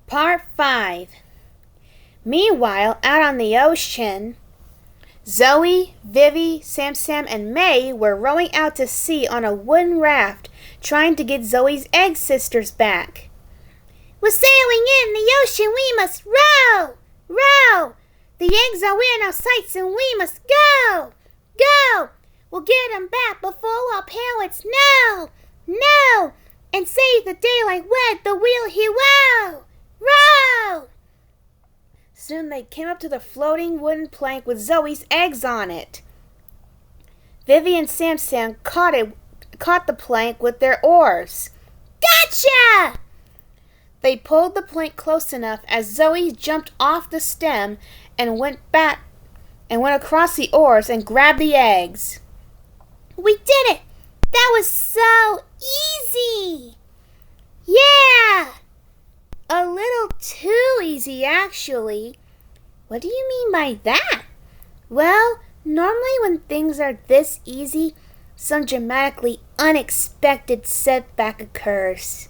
Part 5. Meanwhile, out on the ocean, Zoe, Vivi, Sam, and May were rowing out to sea on a wooden raft, trying to get Zoe's egg sisters back. We're sailing in the ocean, we must row! Row! The eggs are in our sights and we must go! Go! We'll get 'em back before our parents know! No! And save the daylight with the wheel here, row! Row! Soon they came up to the floating wooden plank with Zoe's eggs on it. Vivi and Sam caught the plank with their oars. Gotcha! They pulled the plank close enough as Zoe jumped off the stem and went across the oars and grabbed the eggs. We did it! That was so easy! Yeah! A little too easy, actually. What do you mean by that? Well, normally when things are this easy, some dramatically unexpected setback occurs.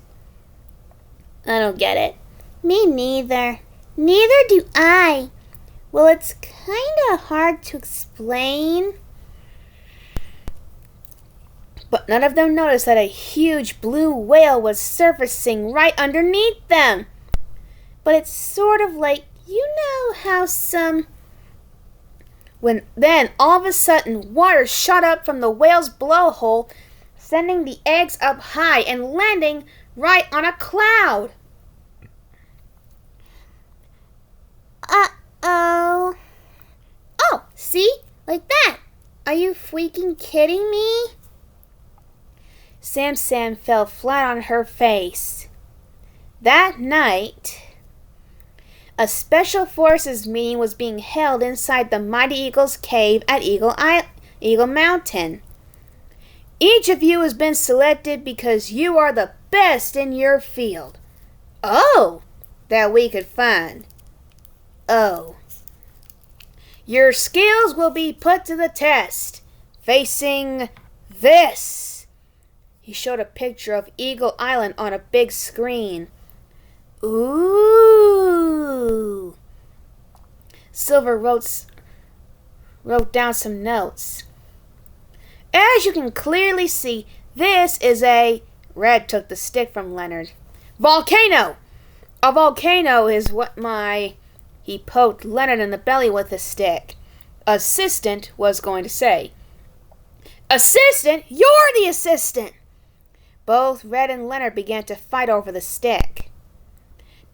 I don't get it. Me neither. Neither do I. Well, it's kinda hard to explain. But none of them noticed that a huge blue whale was surfacing right underneath them. But it's sort of like, you know how then all of a sudden water shot up from the whale's blowhole, sending the eggs up high and landing right on a cloud. Uh-oh. Oh, see? Like that. Are you freaking kidding me? Sam fell flat on her face. That night, a special forces meeting was being held inside the Mighty Eagle's cave at Eagle Mountain. Each of you has been selected because you are the best in your field. Oh, that we could find. Oh. Your skills will be put to the test, facing this. He showed a picture of Eagle Island on a big screen. Ooh. Silver wrote down some notes. As you can clearly see, this is a... Red took the stick from Leonard. Volcano! A volcano is what my... He poked Leonard in the belly with a stick. Assistant was going to say. Assistant? You're the assistant! Both Red and Leonard began to fight over the stick.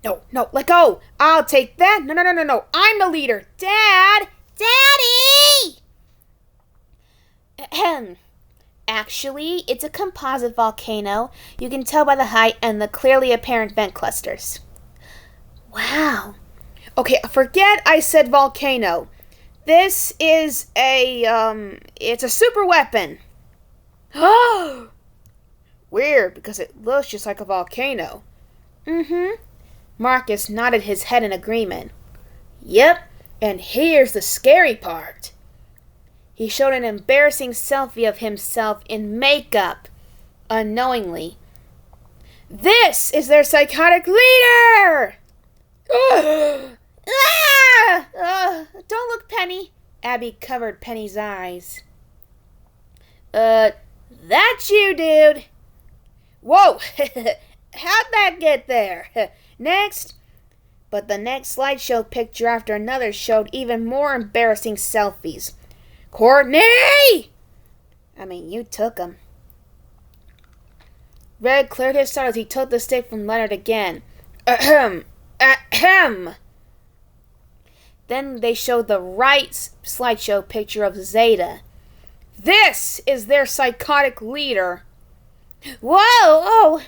No, let go! I'll take that! No, I'm the leader! Dad! Daddy! Ahem. Actually, it's a composite volcano. You can tell by the height and the clearly apparent vent clusters. Wow. Okay, forget I said volcano. This is it's a super weapon. Oh! Weird, because it looks just like a volcano. Marcus nodded his head in agreement. Yep, and here's the scary part. He showed an embarrassing selfie of himself in makeup, unknowingly. This is their psychotic leader! Don't look, Penny. Abby covered Penny's eyes. That's you, dude. Whoa! How'd that get there? Next. But the next slideshow picture after another showed even more embarrassing selfies. Courtney! I mean, you took them. Red cleared his throat as he took the stick from Leonard again. Ahem. Ahem. Then they showed the right slideshow picture of Zeta. This is their psychotic leader. Whoa! Oh!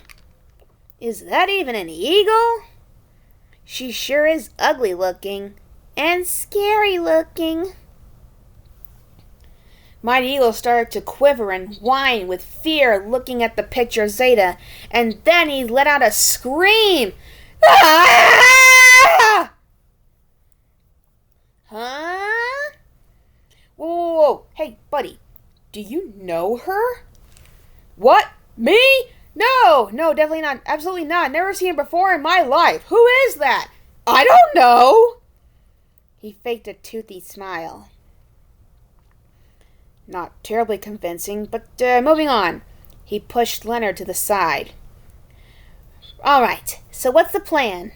Is that even an eagle? She sure is ugly looking. And scary looking. Mighty Eagle started to quiver and whine with fear looking at the picture of Zeta. And then he let out a scream. Ah! Huh? Whoa. Hey, buddy. Do you know her? What? Me? No, definitely not. Absolutely not. Never seen him before in my life. Who is that? I don't know. He faked a toothy smile. Not terribly convincing, but moving on. He pushed Leonard to the side. All right, so what's the plan?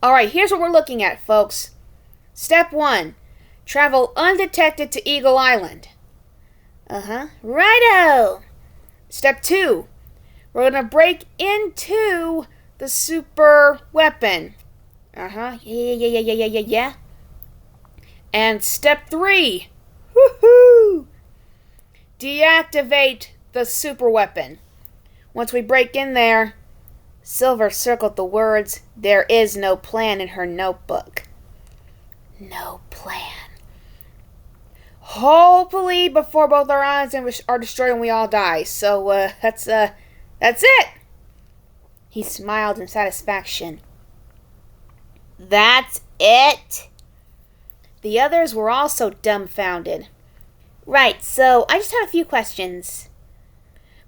All right, here's what we're looking at, folks. Step 1. Travel undetected to Eagle Island. Righto! Step 2. We're going to break into the super weapon. Yeah. And step 3. Woohoo! Deactivate the super weapon. Once we break in there, Silver circled the words, "There is no plan," in her notebook. No plan. Hopefully before both our eyes are destroyed and we all die. So, that's it. He smiled in satisfaction. That's it? The others were also dumbfounded. Right, so I just had a few questions.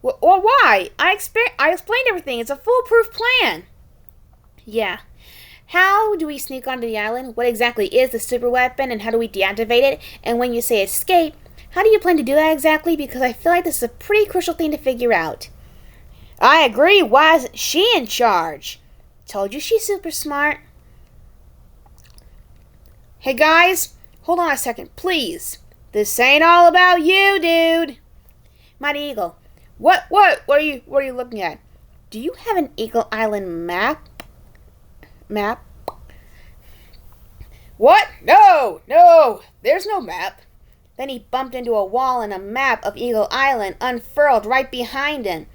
Well, why? I explained everything. It's a foolproof plan. Yeah. How do we sneak onto the island? What exactly is the super weapon, and how do we deactivate it? And when you say escape, how do you plan to do that exactly? Because I feel like this is a pretty crucial thing to figure out. I agree. Why isn't she in charge? Told you she's super smart. Hey guys, hold on a second, please. This ain't all about you, dude. Mighty Eagle. What are you looking at? Do you have an Eagle Island map? What? No, there's no map. Then he bumped into a wall and a map of Eagle Island unfurled right behind him.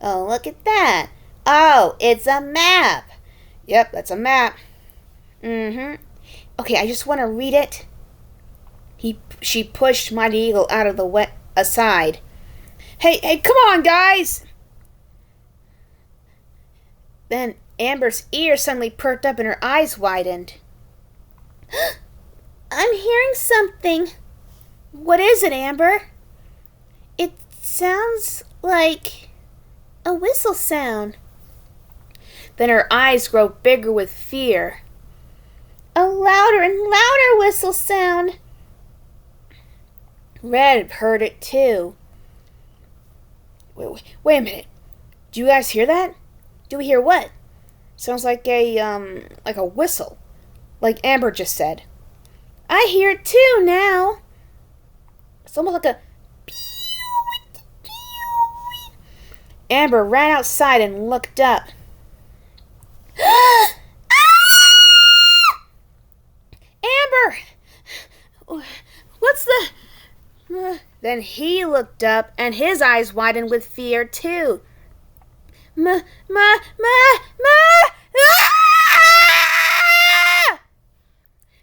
Oh, look at that. Oh, it's a map. Yep, that's a map. Okay, I just want to read it. She pushed Mighty Eagle out of the aside. Hey, come on, guys! Then Amber's ears suddenly perked up and her eyes widened. I'm hearing something. What is it, Amber? It sounds like a whistle sound. Then her eyes grow bigger with fear. A louder and louder whistle sound. Red heard it too. Wait a minute. Do you guys hear that? Do we hear what? Sounds like a whistle. Like Amber just said. I hear it too now. It's almost like a... Amber ran outside and looked up. Amber! What's the... Then he looked up and his eyes widened with fear too. Ma!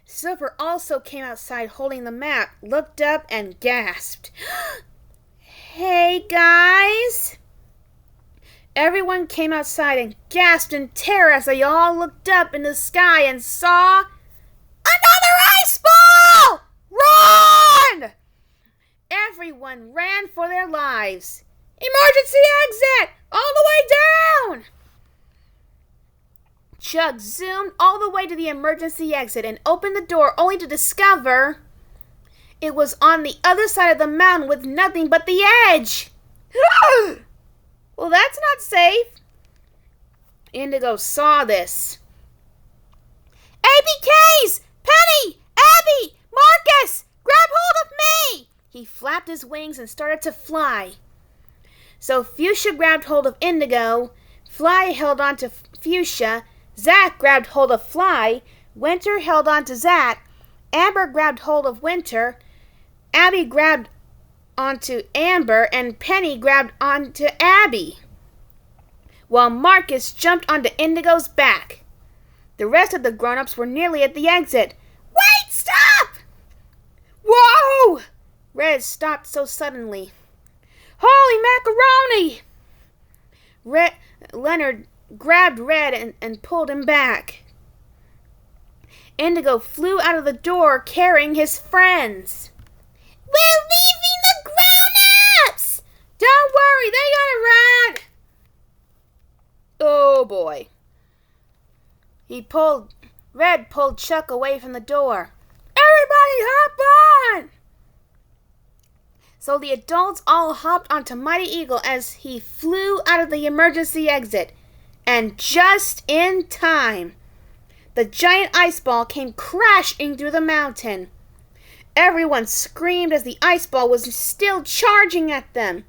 Silver also came outside holding the map, looked up and gasped. Hey guys! Everyone came outside and gasped in terror as they all looked up in the sky and saw another ice ball! Run! Everyone ran for their lives. Emergency exit! All the way down! Chuck zoomed all the way to the emergency exit and opened the door only to discover it was on the other side of the mountain with nothing but the edge. Well, that's not safe. Indigo saw this. ABKs! Penny! Abby! Marcus! Grab hold of me! He flapped his wings and started to fly. So Fuchsia grabbed hold of Indigo, Fly held on to Fuchsia, Zack grabbed hold of Fly, Winter held on to Zack, Amber grabbed hold of Winter, Abby grabbed onto Amber, and Penny grabbed onto Abby, while Marcus jumped onto Indigo's back. The rest of the grown-ups were nearly at the exit. Wait! Stop! Whoa! Red stopped so suddenly. Holy macaroni! Leonard grabbed Red and pulled him back. Indigo flew out of the door carrying his friends. We're leaving the grown-ups! Don't worry, hurry! They got a rat! Oh boy. Red pulled Chuck away from the door. Everybody hop on! So the adults all hopped onto Mighty Eagle as he flew out of the emergency exit. And just in time, the giant ice ball came crashing through the mountain. Everyone screamed as the ice ball was still charging at them.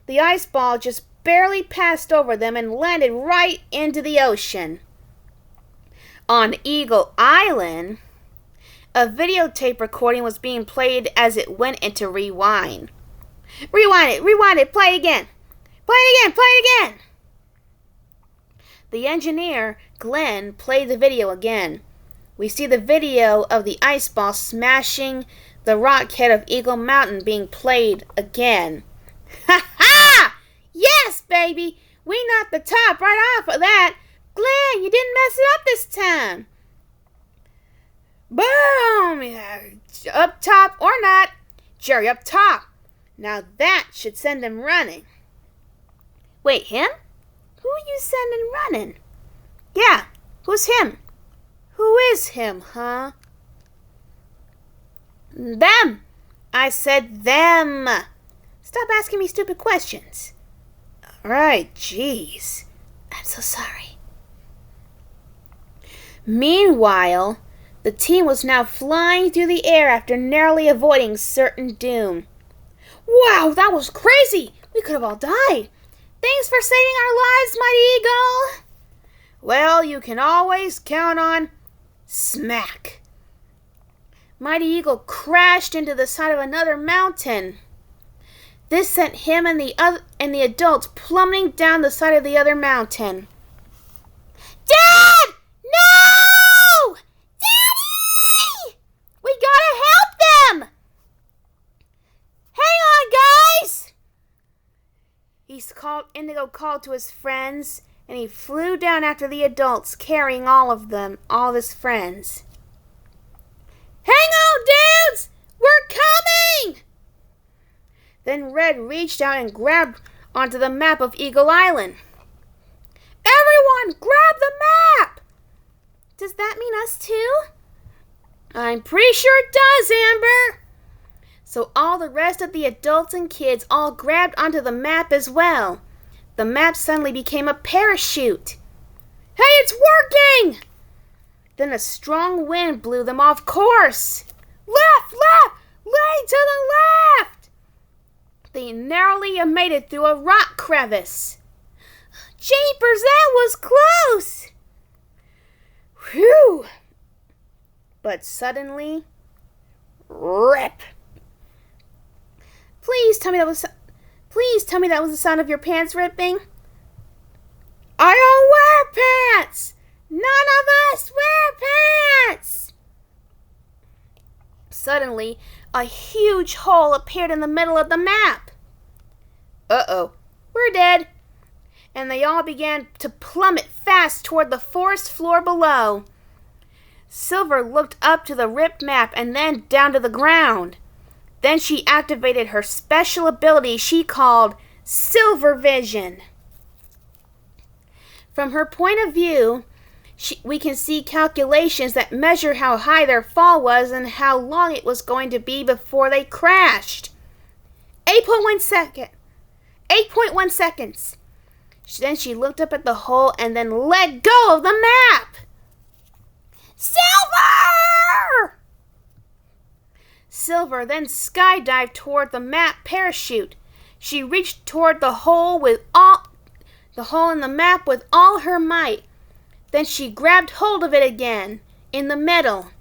The ice ball just barely passed over them and landed right into the ocean. On Eagle Island, a videotape recording was being played as it went into rewind. Rewind it, play it again. Play it again. The engineer, Glenn, played the video again. We see the video of the ice ball smashing the rock head of Eagle Mountain being played again. Ha ha! Yes, baby! We knocked the top right off of that. Glenn, you didn't mess it up this time. Boom! Yeah, up top or not, Jerry up top. Now that should send him running. Wait, him? Who are you sending running? Yeah, who's him? Who is him, huh? Them! I said them! Stop asking me stupid questions. Alright, jeez. I'm so sorry. Meanwhile, the team was now flying through the air after narrowly avoiding certain doom. Wow, that was crazy! We could have all died. Thanks for saving our lives, Mighty Eagle! Well, you can always count on smack. Mighty Eagle crashed into the side of another mountain. This sent him and the adults plummeting down the side of the other mountain. Dad! No! Daddy! We gotta help them! Hang on, guys! Indigo called to his friends, and he flew down after the adults, carrying all of his friends. Hang on, dudes! We're coming! Then Red reached out and grabbed onto the map of Eagle Island. Everyone, grab the map! Does that mean us too? I'm pretty sure it does, Amber. So all the rest of the adults and kids all grabbed onto the map as well. The map suddenly became a parachute. Hey, it's working! Then a strong wind blew them off course. Left! Lay to the left! They narrowly made it through a rock crevice. Jeepers, that was close! Whew! But suddenly, rip! Please tell me that was the sound of your pants ripping. I don't wear pants! None of us wear pants! Suddenly, a huge hole appeared in the middle of the map. Uh-oh, we're dead. And they all began to plummet fast toward the forest floor below. Silver looked up to the ripped map and then down to the ground. Then she activated her special ability she called Silver Vision. From her point of view, we can see calculations that measure how high their fall was and how long it was going to be before they crashed. 8.1 seconds. Then she looked up at the hole and then let go of the map. Silver! Silver then skydived toward the map parachute. She reached toward the hole in the map with all her might. Then she grabbed hold of it again, in the middle.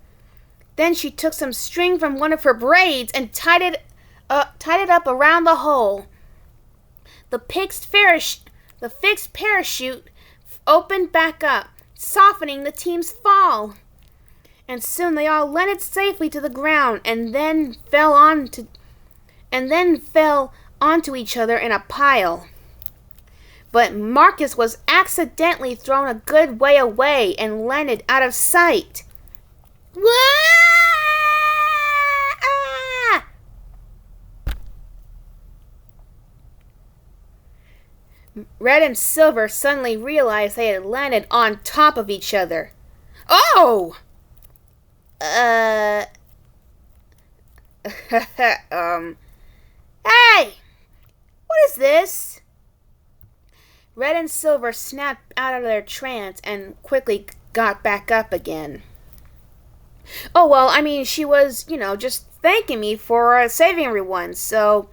Then she took some string from one of her braids and tied it up around the hole. The fixed parachute opened back up, softening the team's fall. And soon they all landed safely to the ground and then fell onto each other in a pile. But Marcus was accidentally thrown a good way away and landed out of sight. Wah! Red and Silver suddenly realized they had landed on top of each other. Oh! Hey! What is this? Red and Silver snapped out of their trance and quickly got back up again. Oh, well, I mean, she was, just thanking me for saving everyone, so...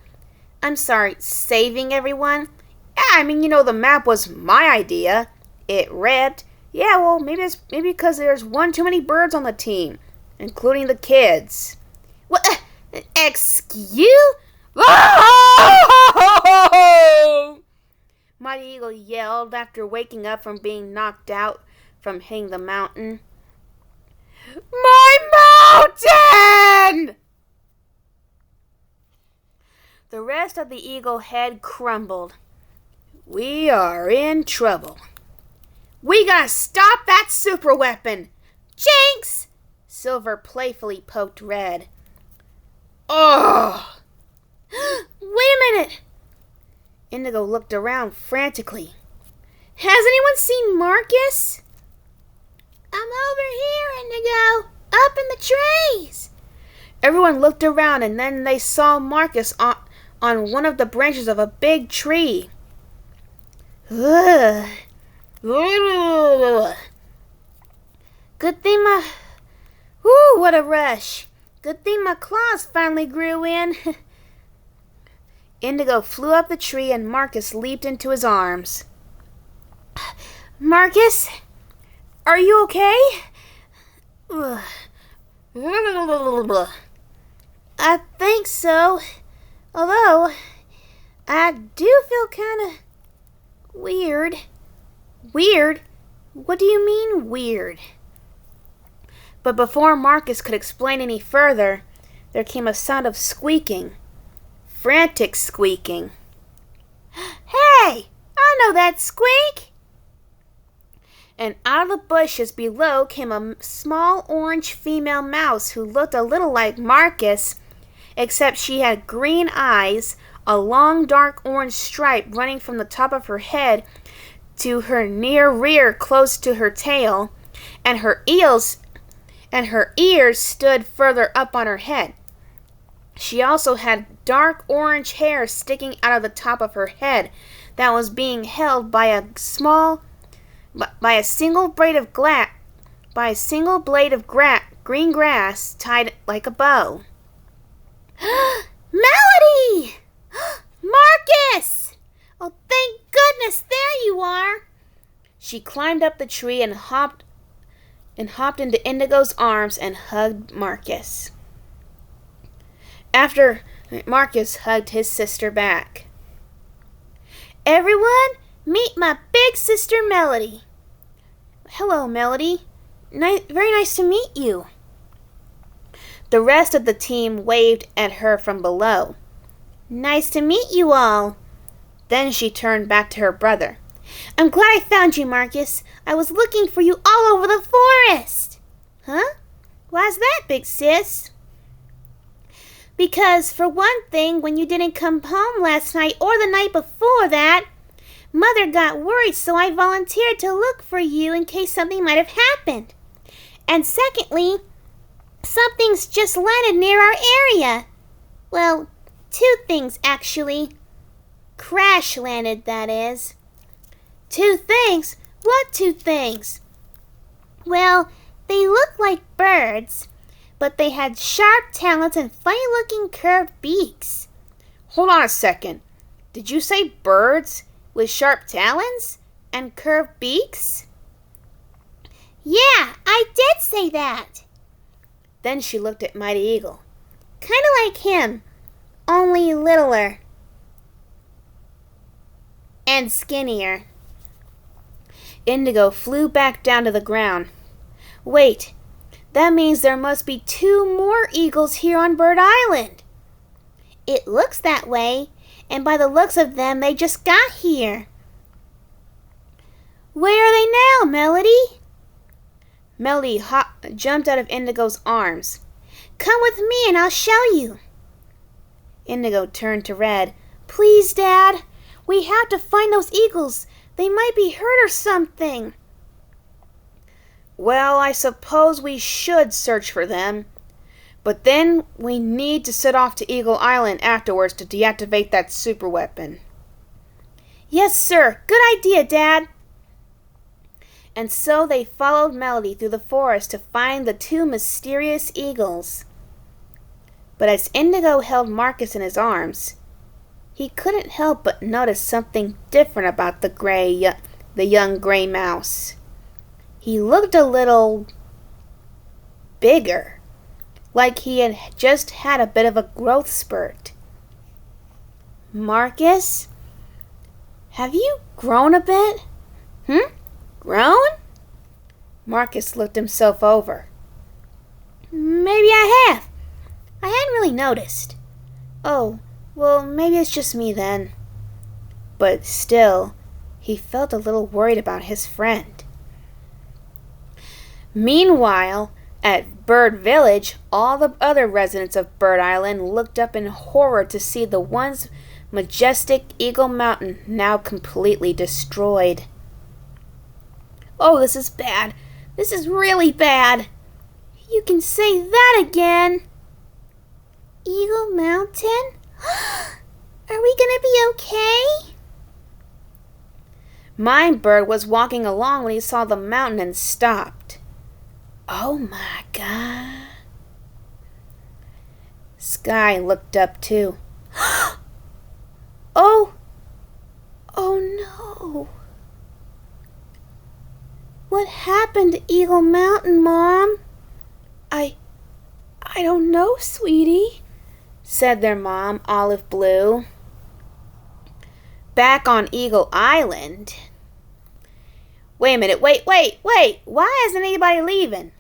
I'm sorry, saving everyone? Yeah, I mean, the map was my idea. It ripped. Yeah, well, maybe because there's one too many birds on the team, including the kids. What? Excuse? Mighty Eagle yelled after waking up from being knocked out from hitting the mountain. My mountain! The rest of the eagle head crumbled. We are in trouble. We gotta stop that super weapon! Jinx! Silver playfully poked Red. Oh! Wait a minute! Indigo looked around frantically. Has anyone seen Marcus? I'm over here, Indigo. Up in the trees. Everyone looked around and then they saw Marcus on one of the branches of a big tree. Ugh. Good thing what a rush. Good thing my claws finally grew in. Indigo flew up the tree and Marcus leaped into his arms. Marcus, are you okay? I think so. Although, I do feel kind of weird. Weird? What do you mean, weird? But before Marcus could explain any further, there came a sound of squeaking. Frantic squeaking. Hey! I know that squeak! And out of the bushes below came a small orange female mouse who looked a little like Marcus, except she had green eyes, a long dark orange stripe running from the top of her head to her near rear close to her tail, and her ears stood further up on her head. She also had dark orange hair sticking out of the top of her head that was being held by a single blade of green grass tied like a bow. Melody! Marcus! Oh, thank goodness, there you are. She climbed up the tree and hopped into Indigo's arms and hugged Marcus. After Marcus hugged his sister back. Everyone, meet my big sister Melody. Hello, Melody. Very nice to meet you. The rest of the team waved at her from below. Nice to meet you all. Then she turned back to her brother. I'm glad I found you, Marcus. I was looking for you all over the forest. Huh? Why's that, big sis? Because, for one thing, when you didn't come home last night or the night before that, Mother got worried, so I volunteered to look for you in case something might have happened. And secondly, something's just landed near our area. Well, two things, actually. Crash landed, that is. Two things? What two things? Well, they look like birds, but they had sharp talons and funny-looking curved beaks. Hold on a second. Did you say birds with sharp talons and curved beaks? Yeah, I did say that. Then she looked at Mighty Eagle. Kind of like him, only littler. And skinnier. Indigo flew back down to the ground. Wait, that means there must be 2 more eagles here on Bird Island. It looks that way, and by the looks of them, they just got here. Where are they now, Melody? Melody jumped out of Indigo's arms. Come with me and I'll show you. Indigo turned to Red. Please, Dad, We have to find those eagles. They might be hurt or something. Well, I suppose we should search for them. But then we need to set off to Eagle Island afterwards to deactivate that super weapon. Yes, sir. Good idea, Dad. And so they followed Melody through the forest to find the two mysterious eagles. But as Indigo held Marcus in his arms, he couldn't help but notice something different about the young gray mouse. He looked a little bigger, like he had just had a bit of a growth spurt. Marcus, have you grown a bit? Grown? Marcus looked himself over. Maybe I have. I hadn't really noticed. Oh, well, maybe it's just me then. But still, he felt a little worried about his friend. Meanwhile, at Bird Village, all the other residents of Bird Island looked up in horror to see the once majestic Eagle Mountain now completely destroyed. Oh, this is bad. This is really bad. You can say that again. Eagle Mountain? Are we gonna be okay? Mindbird was walking along when he saw the mountain and stopped. Oh my God. Sky looked up too. Oh no. What happened to Eagle Mountain, Mom? I don't know, sweetie, said their mom, Olive Blue. Back on Eagle Island. Wait a minute, wait. Why isn't anybody leaving?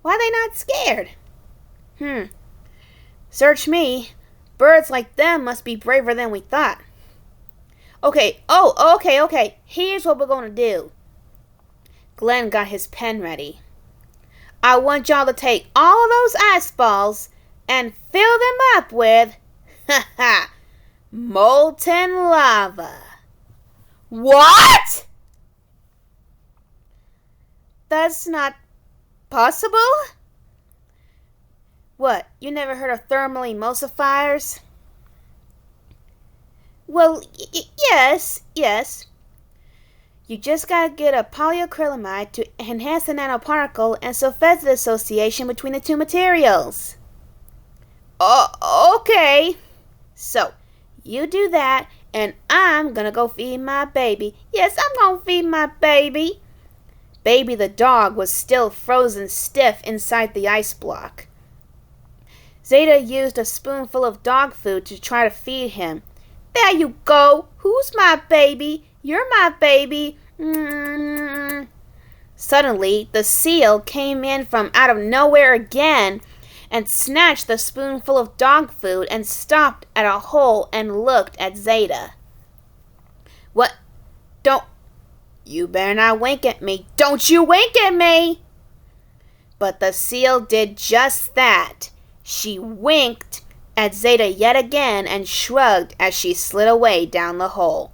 Why are they not scared? Search me. Birds like them must be braver than we thought. Okay, okay. Here's what we're going to do. Glenn got his pen ready. I want y'all to take all of those ice balls and fill them up with, molten lava. What? That's not possible? What, you never heard of thermal emulsifiers? Well, yes. You just gotta get a polyacrylamide to enhance the nanoparticle and sulfate association between the two materials. Oh, okay. So, you do that, and I'm gonna go feed my baby. Yes, I'm gonna feed my baby. Baby the dog was still frozen stiff inside the ice block. Zeta used a spoonful of dog food to try to feed him. There you go. Who's my baby? You're my baby. Suddenly, the seal came in from out of nowhere again and snatched the spoonful of dog food and stopped at a hole and looked at Zeta. What? You better not wink at me. Don't you wink at me! But the seal did just that. She winked at Zeta yet again and shrugged as she slid away down the hole.